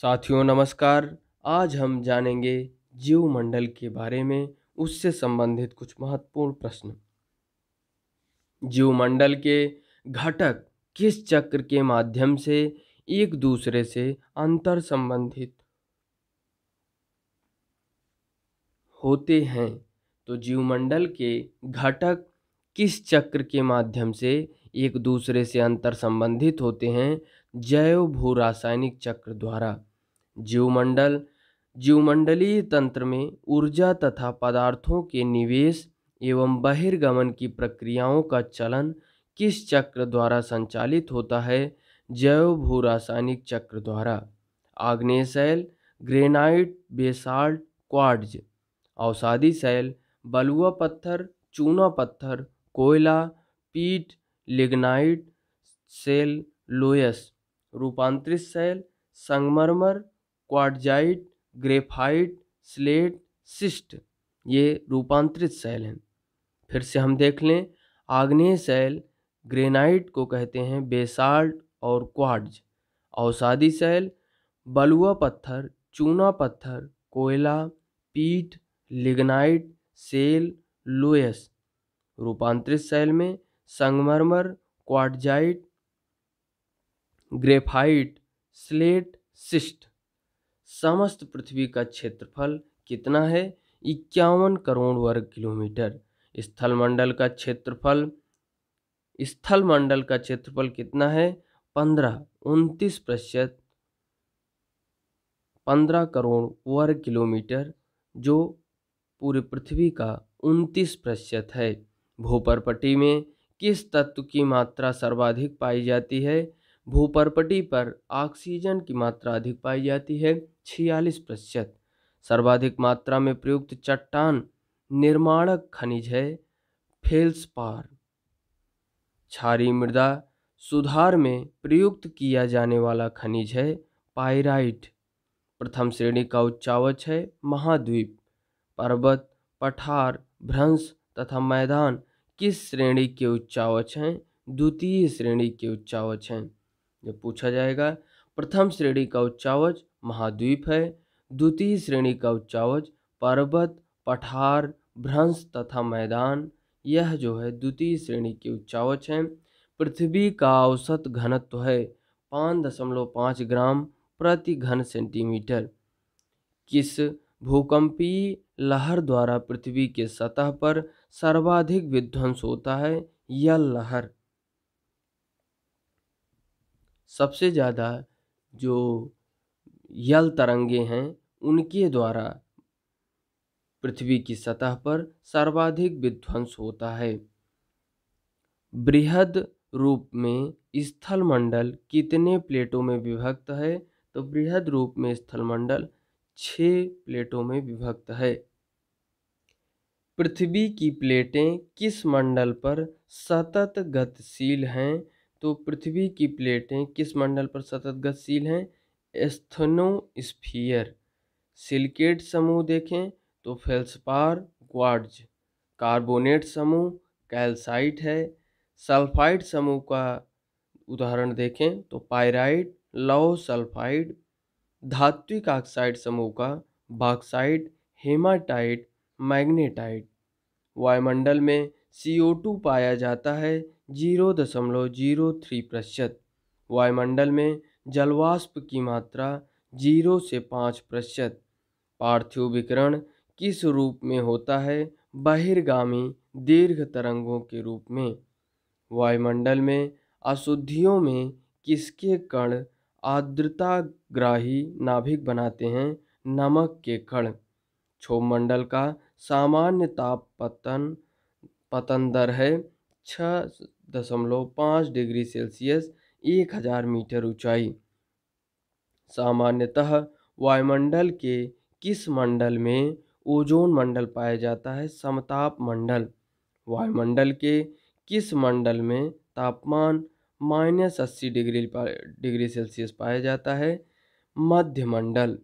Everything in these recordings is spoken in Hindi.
साथियों नमस्कार। आज हम जानेंगे जीवमंडल के बारे में, उससे संबंधित कुछ महत्वपूर्ण प्रश्न। जीवमंडल के घटक किस चक्र के माध्यम से एक दूसरे से अंतर संबंधित होते हैं? तो जीवमंडल के घटक किस चक्र के माध्यम से एक दूसरे से अंतर संबंधित होते हैं? जैव भू रासायनिक चक्र द्वारा। जीवमंडलीय तंत्र में ऊर्जा तथा पदार्थों के निवेश एवं बहिर्गमन की प्रक्रियाओं का चलन किस चक्र द्वारा संचालित होता है? जैव भू रासायनिक चक्र द्वारा। आग्नेय शैल, ग्रेनाइट, बेसाल्ट, क्वार्ट्ज। अवसादी शैल, बलुआ पत्थर, चूना पत्थर, कोयला, पीट, लिग्नाइट, शैल, लोयस। रूपांतरित शैल, संगमरमर, क्वार्ट्जाइट, ग्रेफाइट, स्लेट, शिस्ट। ये रूपांतरित शैल हैं। फिर से हम देख लें। आग्नेय शैल ग्रेनाइट को कहते हैं बेसाल्ट और क्वार्ट्ज। अवसादी शैल बलुआ पत्थर, चूना पत्थर, कोयला, पीट, लिग्नाइट, शैल, लोयस। रूपांतरित शैल में संगमरमर, क्वार्ट्जाइट, ग्रेफाइट, स्लेट, शिस्ट। समस्त पृथ्वी का क्षेत्रफल कितना है? 51 करोड़ वर्ग किलोमीटर। स्थलमंडल का क्षेत्रफल कितना है? 15 करोड़ वर्ग किलोमीटर, जो पूरी पृथ्वी का 29% है। भूपर्पटी में किस तत्व की मात्रा सर्वाधिक पाई जाती है? भूपर्पटी पर ऑक्सीजन की मात्रा अधिक पाई जाती है, 46%। सर्वाधिक मात्रा में प्रयुक्त चट्टान निर्माणक खनिज है फेल्सपार। क्षारीय मृदा सुधार में प्रयुक्त किया जाने वाला खनिज है पाइराइट। प्रथम श्रेणी का उच्चावच है महाद्वीप। पर्वत, पठार, भ्रंश तथा मैदान किस श्रेणी के उच्चावच हैं? द्वितीय श्रेणी के उच्चावच हैं। जब पूछा जाएगा, प्रथम श्रेणी का उच्चावच महाद्वीप है, द्वितीय श्रेणी का उच्चावच पर्वत, पठार, भ्रंश तथा मैदान। यह जो है द्वितीय श्रेणी के उच्चावच हैं। पृथ्वी का औसत घनत्व है 5.5 ग्राम प्रति घन सेंटीमीटर। किस भूकंपीय लहर द्वारा पृथ्वी के सतह पर सर्वाधिक विध्वंस होता है? यल लहर। सबसे ज़्यादा जो यल तरंगे हैं, उनके द्वारा पृथ्वी की सतह पर सर्वाधिक विध्वंस होता है। बृहद रूप में स्थलमंडल कितने प्लेटों में विभक्त है? तो बृहद रूप में स्थलमंडल 6 प्लेटों में विभक्त है। पृथ्वी की प्लेटें किस मंडल पर सतत गतिशील हैं? तो पृथ्वी की प्लेटें किस मंडल पर सतत गतिशील हैं? एस्थेनोस्फीयर। सिलिकेट समूह देखें तो फेल्सपार, क्वार्ट्ज। कार्बोनेट समूह कैल्साइट है। सल्फाइड समूह का उदाहरण देखें तो पाइराइट, लौह सल्फाइड। धात्विक ऑक्साइड समूह का बॉक्साइट, हेमाटाइट, मैग्नेटाइट। वायुमंडल में CO2 पाया जाता है 0.03%। वायुमंडल में जलवाष्प की मात्रा 0 से 5%। पार्थिव विकिरण किस रूप में होता है? बहिर्गामी दीर्घ तरंगों के रूप में। वायुमंडल में अशुद्धियों में किसके कण आर्द्रताग्राही नाभिक बनाते हैं? नमक के कण। क्षोभमंडल का सामान्य ताप पतन दर है 6.5 डिग्री सेल्सियस 1000 मीटर ऊंचाई। सामान्यतः वायुमंडल के किस मंडल में ओजोन मंडल पाया जाता है? समताप मंडल। वायुमंडल के किस मंडल में तापमान -80 डिग्री सेल्सियस पाया जाता है? मध्य मंडल।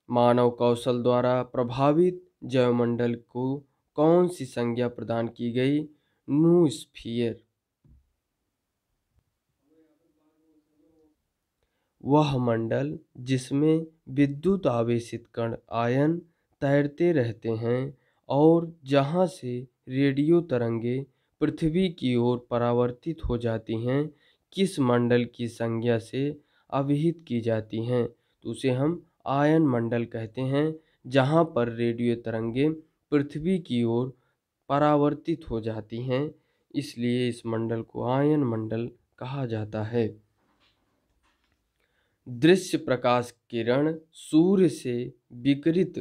मानव कौशल द्वारा प्रभावित जैवमंडल को कौन सी संज्ञा प्रदान की गई? नूस्फीयर। वह मंडल जिसमें विद्युत आवेशित कण आयन तैरते रहते हैं और जहाँ से रेडियो तरंगे पृथ्वी की ओर परावर्तित हो जाती हैं, किस मंडल की संज्ञा से अभिहित की जाती हैं? तो उसे हम आयन मंडल कहते हैं, जहाँ पर रेडियो तरंगे पृथ्वी की ओर परावर्तित हो जाती हैं, इसलिए इस मंडल को आयन मंडल कहा जाता है। दृश्य प्रकाश किरण सूर्य से विकिरित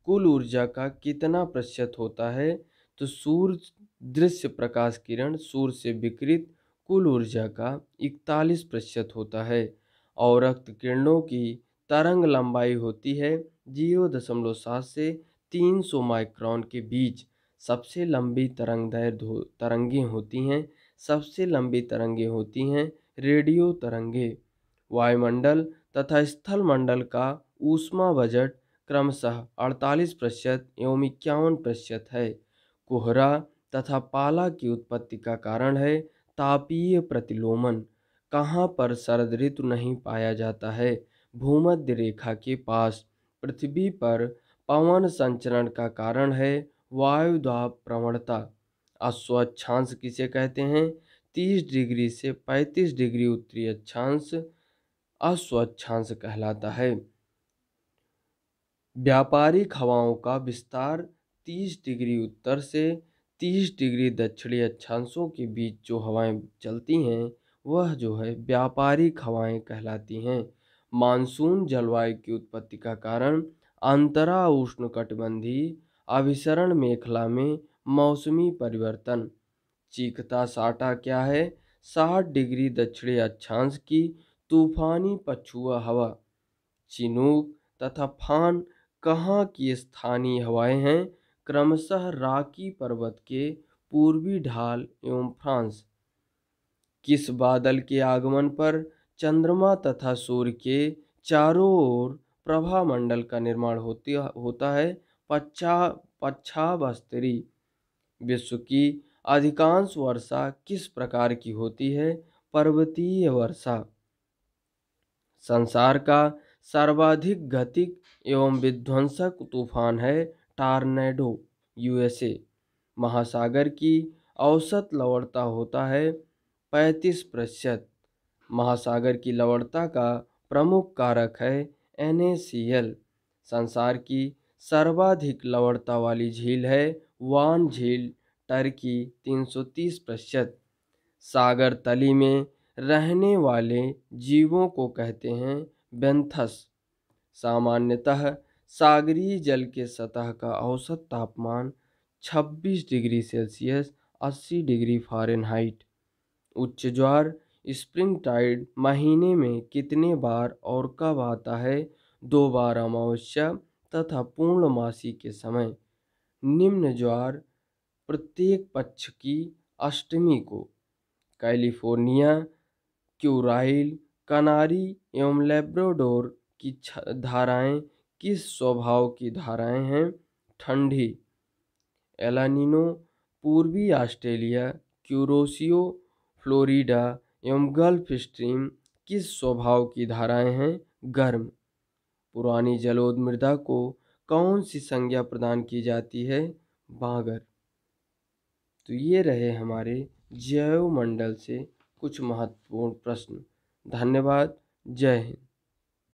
कुल ऊर्जा का कितना प्रतिशत होता है? तो सूर्य दृश्य प्रकाश किरण सूर्य से विकिरित कुल ऊर्जा का 41% होता है और रक्त किरणों की तरंग लंबाई होती है 0.7 से 300 माइक्रोन के बीच। सबसे लंबी तरंगें होती हैं, सबसे लंबी तरंगें होती हैं रेडियो तरंगे। वायुमंडल तथा स्थल मंडल का ऊष्मा बजट क्रमशः 48% एवं 51% है। कोहरा तथा पाला की उत्पत्ति का कारण है तापीय प्रतिलोमन। कहाँ पर शरद ऋतु नहीं पाया जाता है? भूमध्य रेखा के पास। पृथ्वी पर पवन संचरण का कारण है वायुदाब प्रवणता। अश्वक्षांश किसे कहते हैं? 30 डिग्री से 35 डिग्री उत्तरी अक्षांश अश्वक्षांश कहलाता है। व्यापारिक हवाओं का विस्तार 30 डिग्री उत्तर से 30 डिग्री दक्षिणी अक्षांशों के बीच जो हवाएं चलती हैं, वह जो है व्यापारिक हवाएं कहलाती हैं। मानसून जलवायु की उत्पत्ति का कारण अंतरा उष्णकटिबंधीय अभिसरण मेखला में मौसमी परिवर्तन। चीकता साटा क्या है? 60 डिग्री दक्षिणी अक्षांश की तूफानी पछुआ हवा। चिनूक तथा फान कहाँ की स्थानीय हवाएं हैं? क्रमशः रॉकी पर्वत के पूर्वी ढाल एवं फ्रांस। किस बादल के आगमन पर चंद्रमा तथा सूर्य के चारों ओर प्रभामंडल का निर्माण होता है? पच्छाबस्तरी। विश्व की अधिकांश वर्षा किस प्रकार की होती है? पर्वतीय वर्षा। संसार का सर्वाधिक गतिक एवं विध्वंसक तूफान है टॉर्नेडो, यूएसए। महासागर की औसत लवणता होता है 35%। महासागर की लवणता का प्रमुख कारक है NaCl। संसार की सर्वाधिक लवणता वाली झील है वान झील, टर्की 330%। सागर तली में रहने वाले जीवों को कहते हैं बेंथस। सामान्यतः सागरीय जल के सतह का औसत तापमान 26 डिग्री सेल्सियस 80 डिग्री फ़ारेनहाइट। उच्च ज्वार स्प्रिंग टाइड महीने में कितने बार और कब आता है? 2 बार अमावस्या तथा पूर्णमासी के समय। निम्न ज्वार प्रत्येक पक्ष की अष्टमी को। कैलिफोर्निया, क्यूराइल, कनारी एवं लेब्राडोर की धाराएं किस स्वभाव की धाराएं हैं? ठंडी। एलानिनो पूर्वी ऑस्ट्रेलिया, क्यूरोसियो फ्लोरिडा एवं गल्फ स्ट्रीम किस स्वभाव की धाराएं हैं? गर्म। पुरानी जलोढ़ मृदा को कौन सी संज्ञा प्रदान की जाती है? बागर। तो ये रहे हमारे जैव मंडल से कुछ महत्वपूर्ण प्रश्न। धन्यवाद। जय हिंद।